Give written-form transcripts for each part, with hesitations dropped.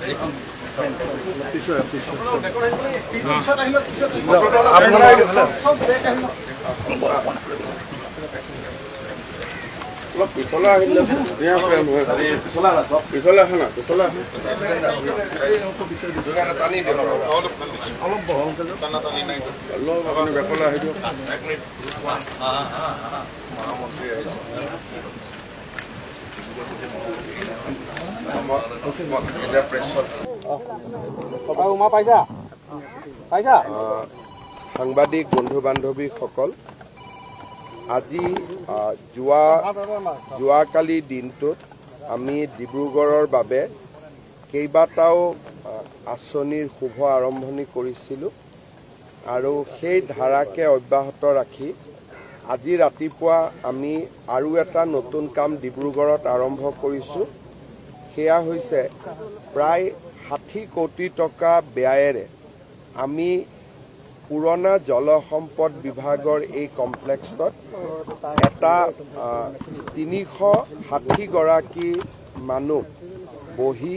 पिछला সাংবাদিক বন্ধু বান্ধৱী সকল আজি যোৱাকালি দিনটোত আমি ডিব্ৰুগড়ৰ বাবে কেইবাটাও আঁচনিৰ শুভ আৰম্ভণি কৰিছিলোঁ আৰু সেই ধাৰাকে অব্যাহত ৰাখি আজি ৰাতিপুৱা আমি আৰু এটা নতুন কাম ডিব্ৰুগড়ত আৰম্ভ কৰিছোঁ। সেয়া হৈছে প্ৰায় 60 কোটি টকা ব্যয়েৰে আমি পুৰণা জলসম্পদ বিভাগৰ এই কমপ্লেক্সত এটা 360 গৰাকী মানুহ বহি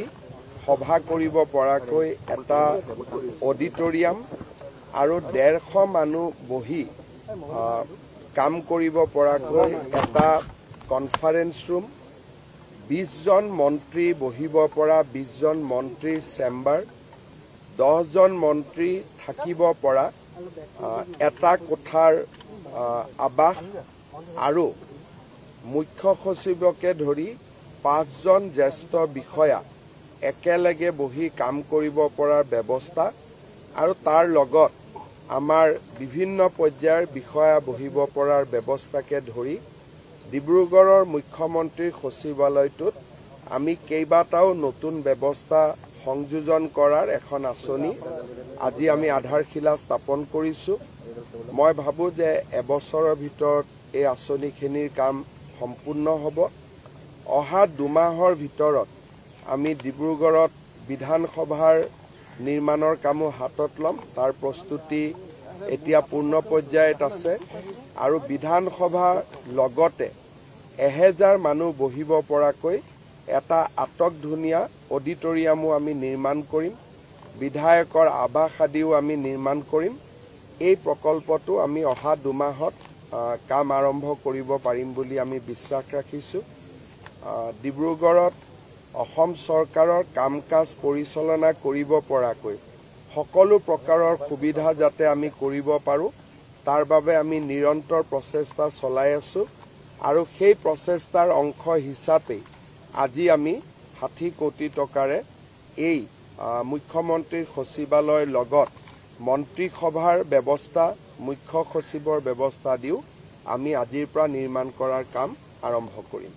সভা কৰিব পৰাকৈ এটা অডিটৰিয়াম আৰু 150 মানুহ বহি কাম কৰিব পৰাকৈ এটা কনফাৰেন্স ৰুম, 20 জন মন্ত্ৰী বহিব পৰা 20 জন মন্ত্ৰীৰ চেম্বাৰ, 10 জন মন্ত্ৰী থাকিব পৰা এটা কোঠাৰ আবাস আৰু মুখ্য সচিবকে ধৰি 5 জন জ্যেষ্ঠ বিষয়া একেলগে বহি কাম কৰিব পৰাৰ ব্যৱস্থা আৰু তাৰ লগত আমাৰ বিভিন্ন পৰ্যায়ৰ বিষয়া বহিব পৰাৰ ব্যৱস্থাকে ধৰি ডিব্ৰুগড়ৰ মুখ্যমন্ত্ৰীৰ সচিবালয়টোত আমি কেইবাটাও নতুন ব্যৱস্থা সংযোজন কৰাৰ এখন আঁচনি আজি আমি আধাৰশিলা স্থাপন কৰিছোঁ। মই ভাবো যে এবছৰৰ ভিতৰত এই আঁচনিখিনিৰ কাম সম্পূৰ্ণ হ'ব। অহা 2 মাহৰ ভিতৰত আমি ডিব্ৰুগড়ত বিধানসভাৰ নিৰ্মাণৰ কামো হাতত ল'ম। তাৰ প্ৰস্তুতি এতিয়া পূৰ্ণ পৰ্যায়ত আছে আৰু বিধানসভাৰ লগতে 1000 মানুহ বহিব পৰাকৈ এটা আটকধুনীয়া অডিটৰিয়ামো আমি নিৰ্মাণ কৰিম। বিধায়কৰ আৱাস আদিও আমি নিৰ্মাণ কৰিম। এই প্ৰকল্পটো আমি অহা 2 মাহত কাম আৰম্ভ কৰিব পাৰিম বুলি আমি বিশ্বাস ৰাখিছোঁ। ডিব্ৰুগড়ত অসম চৰকাৰৰ কাম কাজ পৰিচালনা কৰিব পৰাকৈ সকলো প্ৰকাৰৰ সুবিধা যাতে আমি কৰিব পাৰোঁ তাৰ বাবে আমি নিৰন্তৰ প্ৰচেষ্টা চলাই আছোঁ আৰু সেই প্ৰচেষ্টাৰ অংশ হিচাপে আজি আমি 60 কোটি টকাৰে এই মুখ্যমন্ত্ৰীৰ সচিবালয়ৰ লগত মন্ত্ৰীসভাৰ ব্যৱস্থা, মুখ্য সচিবৰ ব্যৱস্থা দিও আমি আজিৰ পৰা নিৰ্মাণ কৰাৰ কাম আৰম্ভ কৰিম।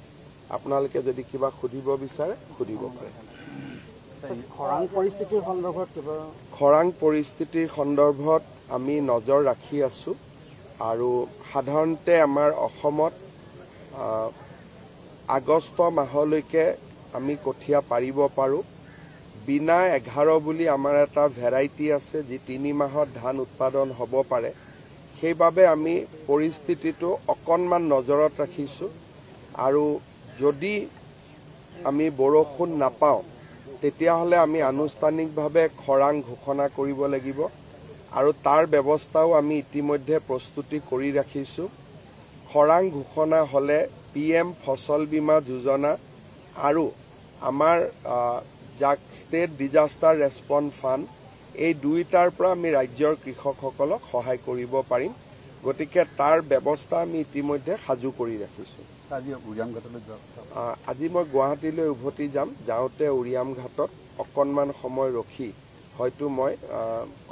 আপোনালোকে যদি কিবা সুধিব বিচাৰে সুধিব পাৰে। খৰাং পৰিস্থিতিৰ সন্দৰ্ভত আমি নজৰ ৰাখি আছোঁ আৰু সাধাৰণতে আমাৰ অসমত আগষ্ট মাহলৈকে আমি কঠীয়া পাৰিব পাৰোঁ। বিনা 11 বুলি আমাৰ এটা ভেৰাইটি আছে যি 3 মাহত ধান উৎপাদন হ'ব পাৰে। সেইবাবে আমি পৰিস্থিতিটো অকণমান নজৰত ৰাখিছোঁ আৰু যদি আমি বৰষুণ নাপাওঁ তেতিয়াহ'লে আমি আনুষ্ঠানিকভাৱে খৰাং ঘোষণা কৰিব লাগিব আৰু তাৰ ব্যৱস্থাও আমি ইতিমধ্যে প্ৰস্তুতি কৰি ৰাখিছোঁ। খৰাং ঘোষণা হ'লে PM ফসল বীমা যোজনা আৰু আমাৰ যাক ষ্টেট ডিজাষ্টাৰ ৰেছপন্স ফাণ্ড এই দুইটাৰ পৰা আমি ৰাজ্যৰ কৃষকসকলক সহায় কৰিব পাৰিম। গতিকে তাৰ ব্যৱস্থা আমি ইতিমধ্যে সাজু কৰি ৰাখিছোঁ। আজি মই গুৱাহাটীলৈ উভতি যাম। যাওঁতে উৰিয়াম ঘাটত অকণমান সময় ৰখি হয়তো মই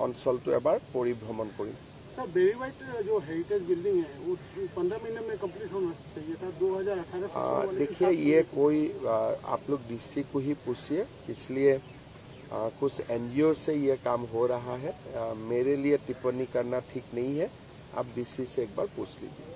অঞ্চলটো এবাৰ পৰিভ্ৰমণ কৰিম। सर बेरी वाइट जो हेरिटेज बिल्डिंग है वो 15 महीने में कंप्लीट होना चाहिए था 2018 देखिए ये कोई आप लोग DC को ही पूछिए, इसलिए कुछ NGO से ये काम हो रहा है। मेरे लिए टिप्पणी करना ठीक नहीं है, आप DC से एक बार पूछ लीजिए।